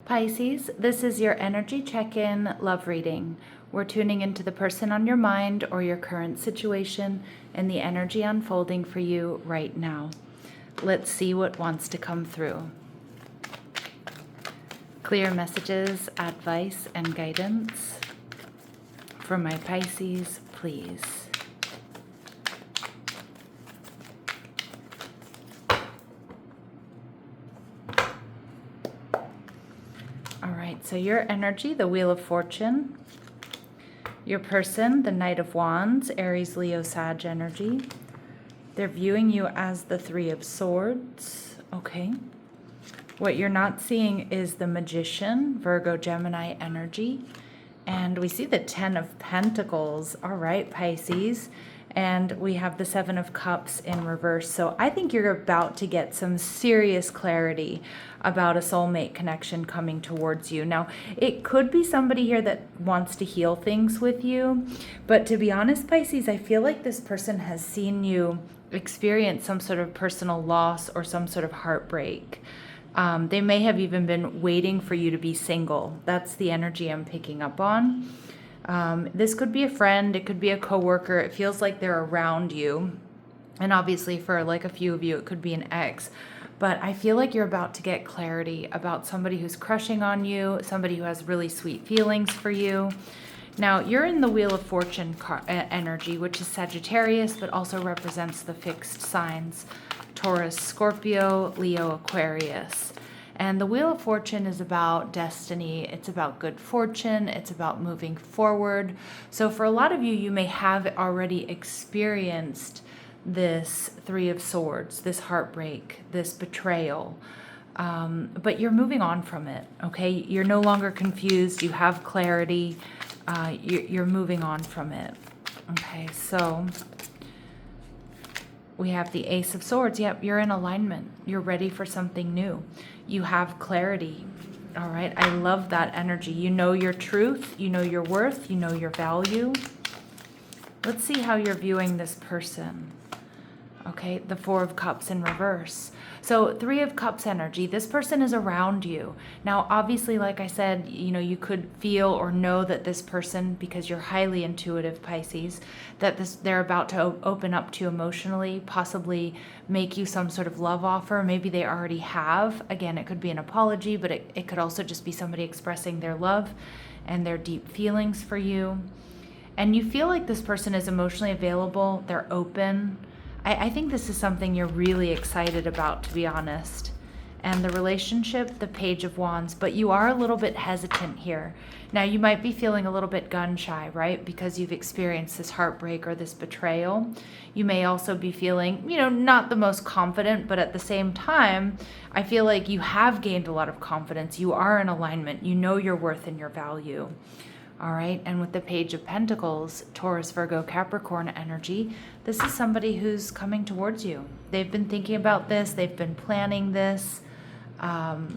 Pisces, this is your energy check-in love reading. We're tuning into the person on your mind or your current situation and the energy unfolding for you right now. Let's see what wants to come through. Clear messages, advice, and guidance for my Pisces, please. So your energy, the Wheel of Fortune. Your person, the Knight of Wands, Aries, Leo, Sag energy. They're viewing you as the Three of Swords. Okay. What you're not seeing is the Magician, Virgo, Gemini energy. And we see the Ten of Pentacles. All right, Pisces. And we have the Seven of Cups in reverse. So I think you're about to get some serious clarity about a soulmate connection coming towards you. Now, it could be somebody here that wants to heal things with you. But to be honest, Pisces, I feel like this person has seen you experience some sort of personal loss or some sort of heartbreak. They may have even been waiting for you to be single. That's the energy I'm picking up on. This could be a friend, it could be a coworker. It feels like they're around you. And obviously for like a few of you, it could be an ex. But I feel like you're about to get clarity about somebody who's crushing on you, somebody who has really sweet feelings for you. Now, you're in the Wheel of Fortune energy, which is Sagittarius, but also represents the fixed signs: Taurus, Scorpio, Leo, Aquarius. And the Wheel of Fortune is about destiny. It's about good fortune. It's about moving forward. So for a lot of you, you may have already experienced this Three of Swords, this heartbreak, this betrayal. But you're moving on from it, okay? You're no longer confused. You have clarity. You're moving on from it. Okay, so we have the Ace of Swords. Yep, you're in alignment. You're ready for something new. You have clarity. All right, I love that energy. You know your truth. You know your worth. You know your value. Let's see how you're viewing this person. Okay, the Four of Cups in reverse. So Three of Cups energy, this person is around you. Now, obviously, like I said, you know, you could feel or know that this person, because you're highly intuitive, Pisces, that they're about to open up to you emotionally, possibly make you some sort of love offer. Maybe they already have. Again, it could be an apology, but it could also just be somebody expressing their love and their deep feelings for you. And you feel like this person is emotionally available. They're open. I think this is something you're really excited about, to be honest. And the relationship, the Page of Wands, but you are a little bit hesitant here. Now, you might be feeling a little bit gun shy, right? Because you've experienced this heartbreak or this betrayal. You may also be feeling, you know, not the most confident, but at the same time, I feel like you have gained a lot of confidence. You are in alignment. You know your worth and your value. All right, and with the Page of Pentacles, Taurus, Virgo, Capricorn energy, this is somebody who's coming towards you. They've been thinking about this, they've been planning this, and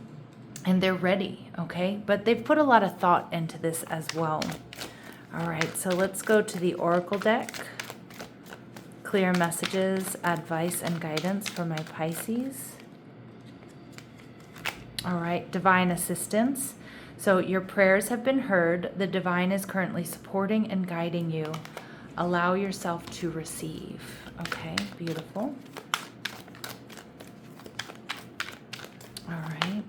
they're ready, okay? But they've put a lot of thought into this as well. All right, so let's go to the Oracle deck. Clear messages, advice, and guidance for my Pisces. All right, divine assistance. So your prayers have been heard. The divine is currently supporting and guiding you. Allow yourself to receive. Okay, beautiful. All right.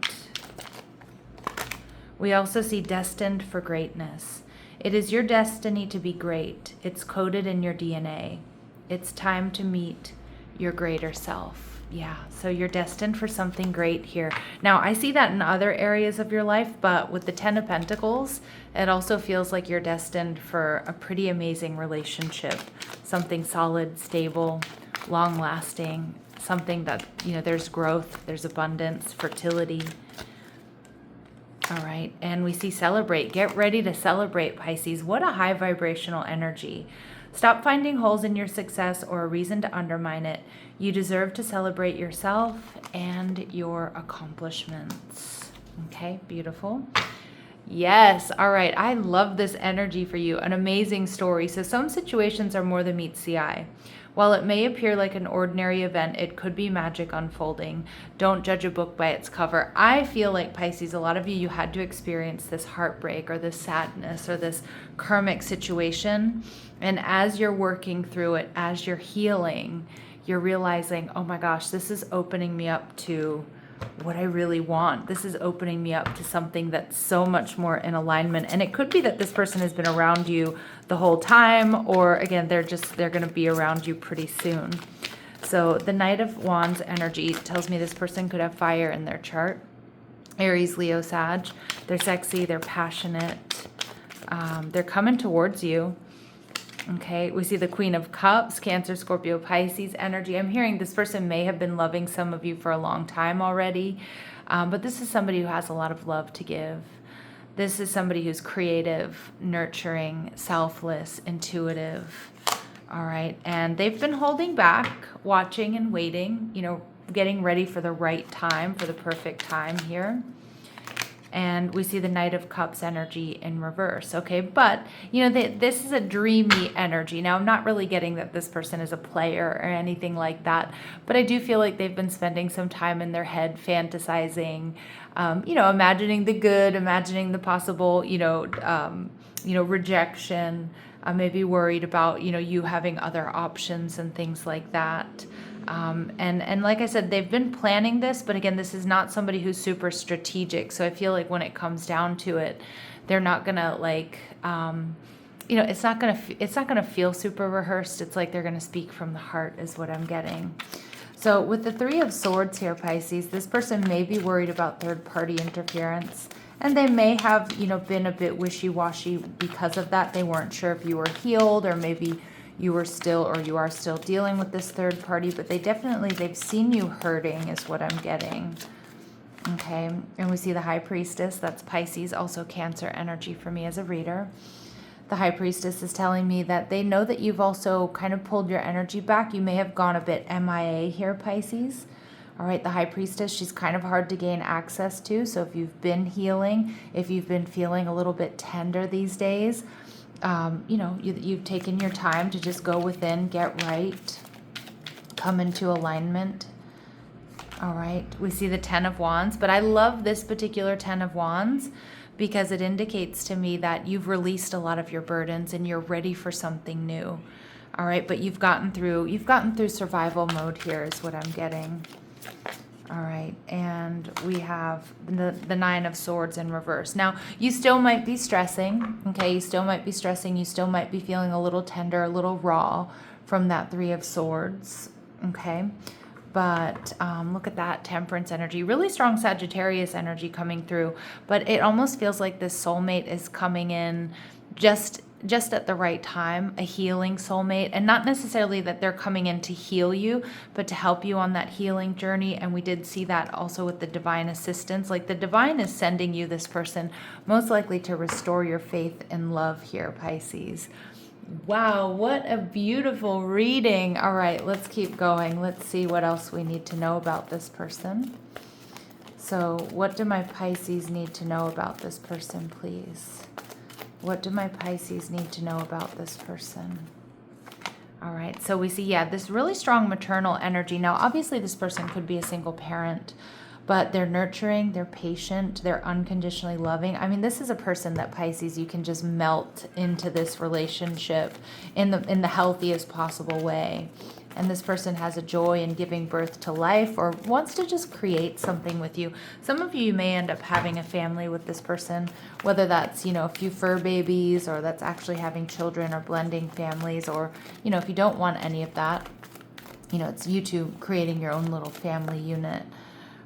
We also see destined for greatness. It is your destiny to be great. It's coded in your DNA. It's time to meet your greater self. Yeah, so you're destined for something great here. Now, I see that in other areas of your life, but with the Ten of Pentacles, it also feels like you're destined for a pretty amazing relationship. Something solid, stable, long-lasting, something that, you know, there's growth, there's abundance, fertility. All right, and we see celebrate. Get ready to celebrate, Pisces. What a high vibrational energy. Stop finding holes in your success or a reason to undermine it. You deserve to celebrate yourself and your accomplishments. Okay, beautiful. Yes. All right. I love this energy for you. An amazing story. So some situations are more than meets the eye. While it may appear like an ordinary event, it could be magic unfolding. Don't judge a book by its cover. I feel like, Pisces, a lot of you had to experience this heartbreak or this sadness or this karmic situation. And as you're working through it, as you're healing, you're realizing, oh my gosh, this is opening me up to what I really want. This is opening me up to something that's so much more in alignment. And it could be that this person has been around you the whole time, or again, they're going to be around you pretty soon. So the Knight of Wands energy tells me this person could have fire in their chart. Aries, Leo, Sag. They're sexy, they're passionate. They're coming towards you. Okay, we see the Queen of Cups, Cancer, Scorpio, Pisces energy. I'm hearing this person may have been loving some of you for a long time already, but this is somebody who has a lot of love to give. This is somebody who's creative, nurturing, selfless, intuitive. All right, and they've been holding back, watching and waiting, getting ready for the right time, for the perfect time here. And we see the Knight of Cups energy in reverse, okay? But, this is a dreamy energy. Now, I'm not really getting that this person is a player or anything like that, but I do feel like they've been spending some time in their head fantasizing, imagining the good, imagining the possible, rejection, maybe worried about, you having other options and things like that. And like I said, they've been planning this, but again, this is not somebody who's super strategic. So I feel like when it comes down to it, they're not gonna it's not gonna feel super rehearsed. It's like they're gonna speak from the heart is what I'm getting. So with the Three of Swords here, Pisces, this person may be worried about third-party interference. And they may have, been a bit wishy-washy because of that. They weren't sure if you were healed, or maybe you are still dealing with this third party, but they've seen you hurting is what I'm getting. Okay, and we see the High Priestess, that's Pisces, also Cancer energy for me as a reader. The High Priestess is telling me that they know that you've also kind of pulled your energy back. You may have gone a bit MIA here, Pisces. All right, the High Priestess, she's kind of hard to gain access to. So if you've been healing, if you've been feeling a little bit tender these days, you've taken your time to just go within, get right, come into alignment. All right, we see the Ten of Wands, but I love this particular Ten of Wands because it indicates to me that you've released a lot of your burdens and you're ready for something new. All right, but you've gotten through survival mode here is what I'm getting. All right, and we have the Nine of Swords in reverse. Now, you still might be stressing, okay? You still might be stressing. You still might be feeling a little tender, a little raw from that Three of Swords, okay? But look at that Temperance energy. Really strong Sagittarius energy coming through. But it almost feels like this soulmate is coming in just at the right time, a healing soulmate, and not necessarily that they're coming in to heal you, but to help you on that healing journey. And we did see that also with the divine assistance. Like the divine is sending you this person most likely to restore your faith and love here, Pisces. Wow, what a beautiful reading. All right, let's keep going. Let's see what else we need to know about this person. So what do my Pisces need to know about this person, please? What do my Pisces need to know about this person? All right, so we see, this really strong maternal energy. Now, obviously, this person could be a single parent, but they're nurturing, they're patient, they're unconditionally loving. I mean, this is a person that, Pisces, you can just melt into this relationship in the healthiest possible way. And this person has a joy in giving birth to life or wants to just create something with you. Some of you may end up having a family with this person, whether that's, a few fur babies or that's actually having children or blending families, or, if you don't want any of that, it's you two creating your own little family unit.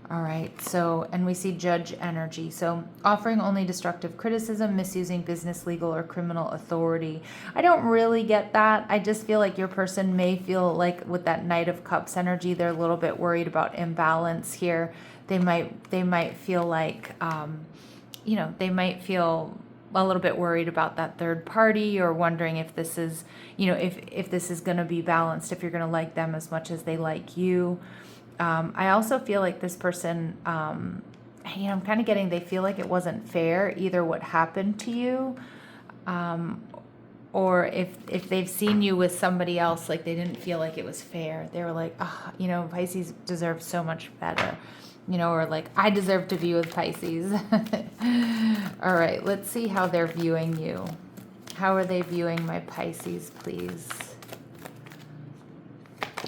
All right, so, and we see Judge energy. So offering only destructive criticism, misusing business, legal, or criminal authority. I don't really get that. I just feel like your person may feel like with that Knight of Cups energy, they're a little bit worried about imbalance here. They might feel like, they might feel a little bit worried about that third party, or wondering if this is, if this is going to be balanced, if you're going to like them as much as they like you. I also feel like this person I'm kind of getting they feel like it wasn't fair, either what happened to you, or if they've seen you with somebody else, like they didn't feel like it was fair. They were like, oh, Pisces deserves so much better, or like, I deserve to be with Pisces. All right, let's see how they're viewing you. How are they viewing my Pisces, please?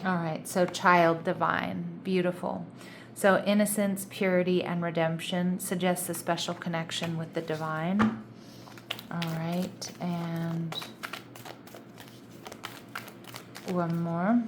All right, so child divine, beautiful. So innocence, purity, and redemption suggests a special connection with the divine. All right, and one more.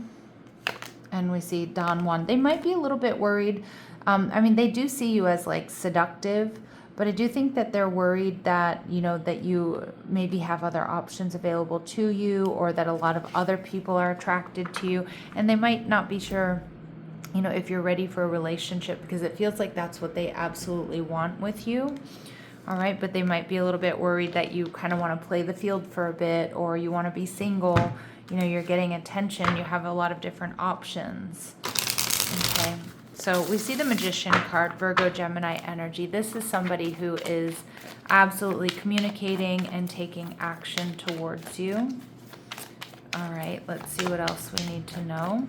And we see Don Juan. They might be a little bit worried. They do see you as like seductive, but I do think that they're worried that, that you maybe have other options available to you, or that a lot of other people are attracted to you. And they might not be sure, if you're ready for a relationship, because it feels like that's what they absolutely want with you. All right, but they might be a little bit worried that you kind of want to play the field for a bit, or you want to be single. You're getting attention. You have a lot of different options. Okay, so we see the Magician card, Virgo, Gemini energy. This is somebody who is absolutely communicating and taking action towards you. All right, let's see what else we need to know.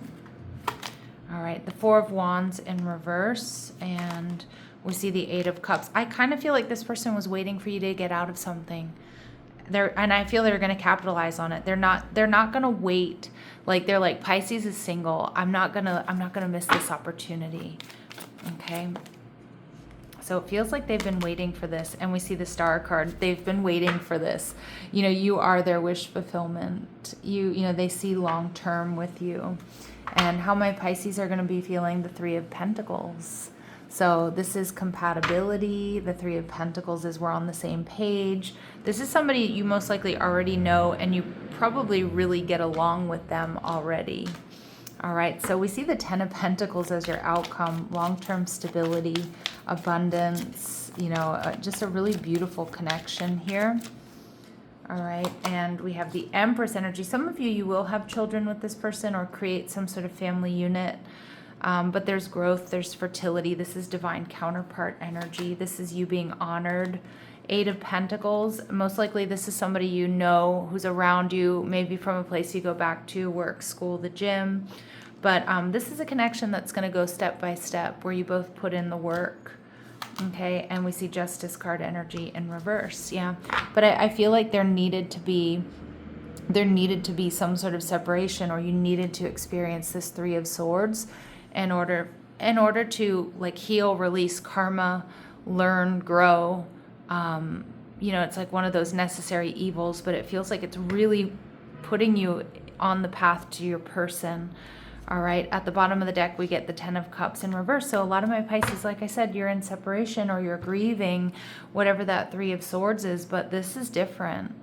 All right, the Four of Wands in reverse, and we see the Eight of Cups. I kind of feel like this person was waiting for you to get out of something. And I feel they're going to capitalize on it. They're not going to wait. Like, they're like, Pisces is single. I'm not going to miss this opportunity. Okay? So it feels like they've been waiting for this. And we see the Star card. They've been waiting for this. You are their wish fulfillment. They see long term with you. And how my Pisces are going to be feeling the Three of Pentacles. So this is compatibility. The Three of Pentacles is we're on the same page. This is somebody you most likely already know, and you probably really get along with them already. All right, so we see the Ten of Pentacles as your outcome, long-term stability, abundance, just a really beautiful connection here. All right, and we have the Empress energy. Some of you will have children with this person or create some sort of family unit. But there's growth, there's fertility. This is divine counterpart energy. This is you being honored. Eight of Pentacles. Most likely this is somebody who's around you, maybe from a place you go back to, work, school, the gym. But this is a connection that's going to go step by step, where you both put in the work. Okay, and we see Justice card energy in reverse. Yeah, but I feel like there needed to be some sort of separation, or you needed to experience this Three of Swords in order to like heal, release karma, learn, grow. It's like one of those necessary evils, but it feels like it's really putting you on the path to your person. All right, at the bottom of the deck, we get the Ten of Cups in reverse. So a lot of my Pisces, like I said, you're in separation or you're grieving, whatever that Three of Swords is, but this is different.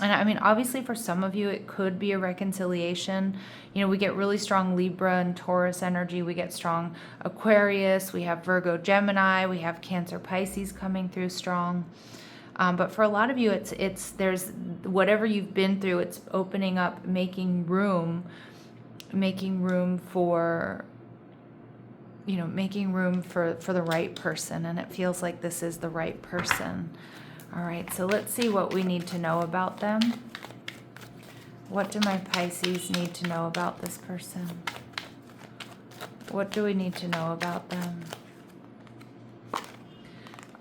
And obviously for some of you, it could be a reconciliation. We get really strong Libra and Taurus energy. We get strong Aquarius. We have Virgo, Gemini. We have Cancer, Pisces coming through strong. But for a lot of you, there's whatever you've been through, it's opening up, making room for, making room for the right person. And it feels like this is the right person. All right, so let's see what we need to know about them. What do my Pisces need to know about this person? What do we need to know about them?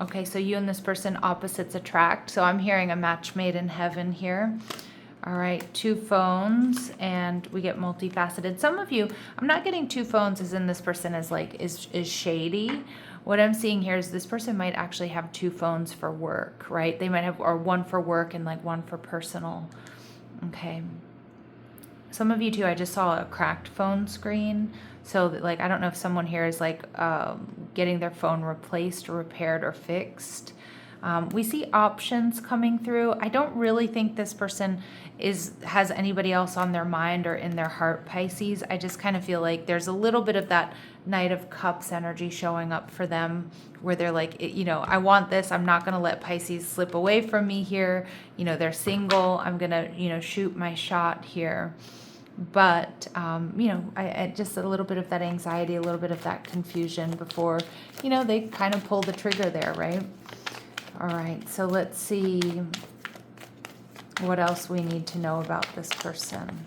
Okay, so you and this person, opposites attract. So I'm hearing a match made in heaven here. All right, two phones, and we get multifaceted. Some of you, I'm not getting two phones as in this person is shady. What I'm seeing here is this person might actually have two phones for work, right? They might have, or one for work and like one for personal. Okay. Some of you too, I just saw a cracked phone screen. So like, I don't know if someone here is like getting their phone replaced or repaired or fixed. We see options coming through. I don't really think this person has anybody else on their mind or in their heart, Pisces. I just kind of feel like there's a little bit of that Knight of Cups energy showing up for them, where they're like, I want this. I'm not going to let Pisces slip away from me here. They're single. I'm going to, shoot my shot here. But, I just a little bit of that anxiety, a little bit of that confusion before, they kind of pull the trigger there, right? All right, so let's see what else we need to know about this person.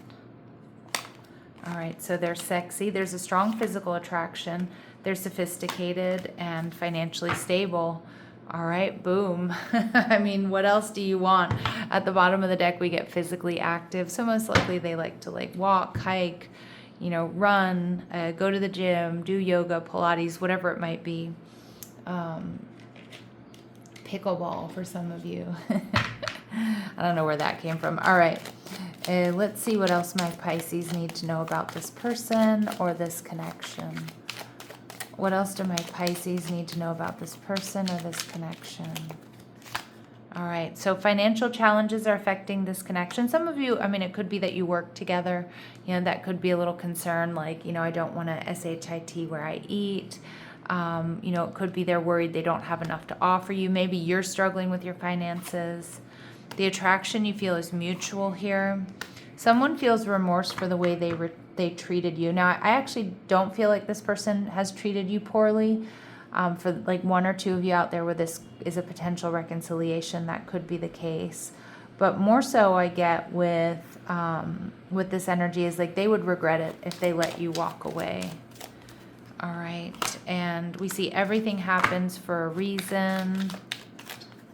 All right, so they're sexy. There's a strong physical attraction. They're sophisticated and financially stable. All right, boom. I mean, what else do you want? At the bottom of the deck, we get physically active. So most likely they like to walk, hike, run, go to the gym, do yoga, Pilates, whatever it might be. Pickleball for some of you. I don't know where that came from. All right. Let's see what else my Pisces need to know about this person or this connection. What else do my Pisces need to know about this person or this connection? All right, so financial challenges are affecting this connection. Some of you, it could be that you work together. That could be a little concern, I don't want to SHIT where I eat. It could be they're worried they don't have enough to offer you. Maybe you're struggling with your finances. The attraction you feel is mutual here. Someone feels remorse for the way they treated you. Now, I actually don't feel like this person has treated you poorly. For one or two of you out there where this is a potential reconciliation, that could be the case. But more so I get with this energy is they would regret it if they let you walk away. All right, and we see everything happens for a reason.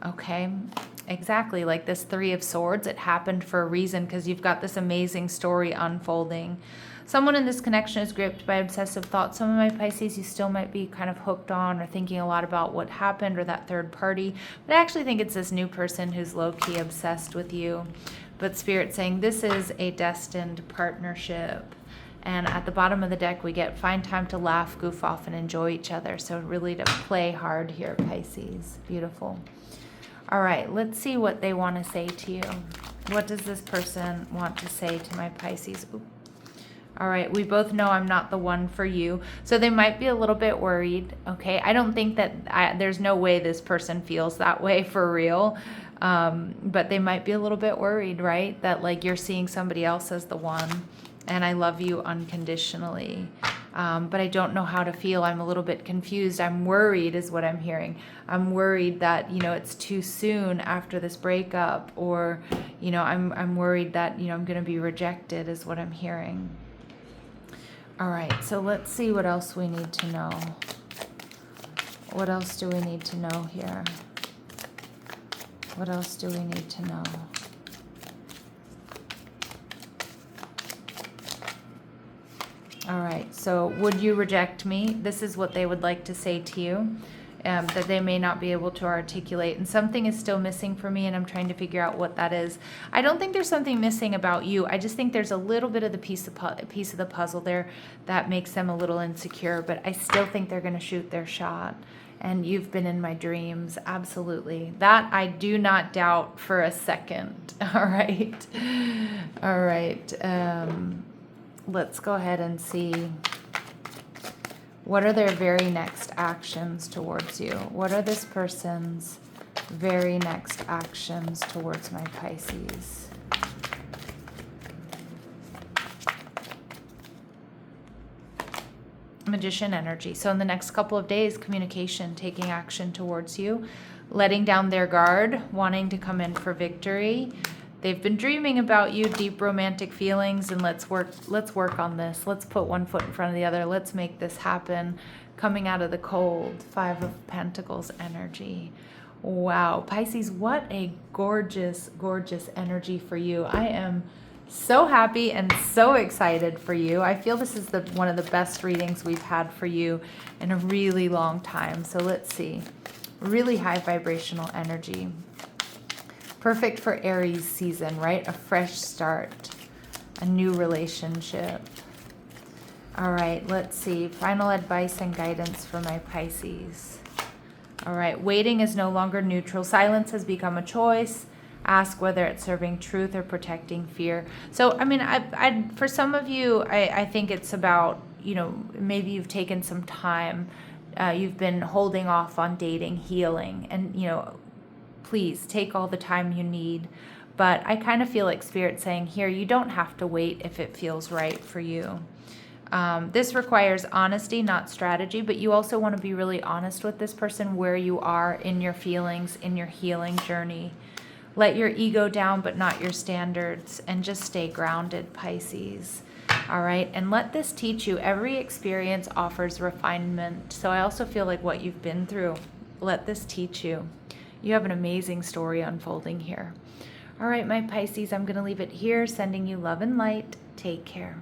Okay, exactly, like this Three of Swords, it happened for a reason because you've got this amazing story unfolding. Someone in this connection is gripped by obsessive thoughts. Some of my Pisces, you still might be kind of hooked on or thinking a lot about what happened or that third party. But I actually think it's this new person who's low-key obsessed with you. But Spirit's saying this is a destined partnership. And at the bottom of the deck, we get find time to laugh, goof off, and enjoy each other. So really to play hard here, Pisces. Beautiful. All right, let's see what they want to say to you. What does this person want to say to my Pisces? Ooh. All right, we both know I'm not the one for you. So they might be a little bit worried, okay? I don't think that there's no way this person feels that way for real. But they might be a little bit worried, right? That you're seeing somebody else as the one. And I love you unconditionally. But I don't know how to feel. I'm a little bit confused. I'm worried is what I'm hearing. I'm worried that, it's too soon after this breakup. Or, I'm worried that, I'm going to be rejected is what I'm hearing. All right, so let's see what else we need to know. What else do we need to know here? What else do we need to know? All right, so would you reject me? This is what they would like to say to you, that they may not be able to articulate. And something is still missing for me, and I'm trying to figure out what that is. I don't think there's something missing about you. I just think there's a little bit of the piece of the puzzle there that makes them a little insecure, but I still think they're going to shoot their shot. And you've been in my dreams, absolutely. That I do not doubt for a second. All right. All right. Let's go ahead and see what are their very next actions towards you. What are this person's very next actions towards my Pisces? Magician energy. So in the next couple of days, communication, taking action towards you, letting down their guard, wanting to come in for victory. They've been dreaming about you, deep romantic feelings, and let's work on this. Let's put one foot in front of the other. Let's make this happen. Coming out of the cold, Five of Pentacles energy. Wow, Pisces, what a gorgeous, gorgeous energy for you. I am so happy and so excited for you. I feel this is one of the best readings we've had for you in a really long time. So let's see. Really high vibrational energy. Perfect for Aries season, right? A fresh start, a new relationship. All right, let's see. Final advice and guidance for my Pisces. All right, waiting is no longer neutral. Silence has become a choice. Ask whether it's serving truth or protecting fear. So, I mean, for some of you, I think it's about, maybe you've taken some time. You've been holding off on dating, healing, and, please take all the time you need. But I kind of feel like Spirit saying here, you don't have to wait if it feels right for you. This requires honesty, not strategy, but you also want to be really honest with this person where you are in your feelings, in your healing journey. Let your ego down, but not your standards, and just stay grounded, Pisces. All right, and let this teach you. Every experience offers refinement. So I also feel like what you've been through, let this teach you. You have an amazing story unfolding here. All right, my Pisces, I'm going to leave it here, sending you love and light. Take care.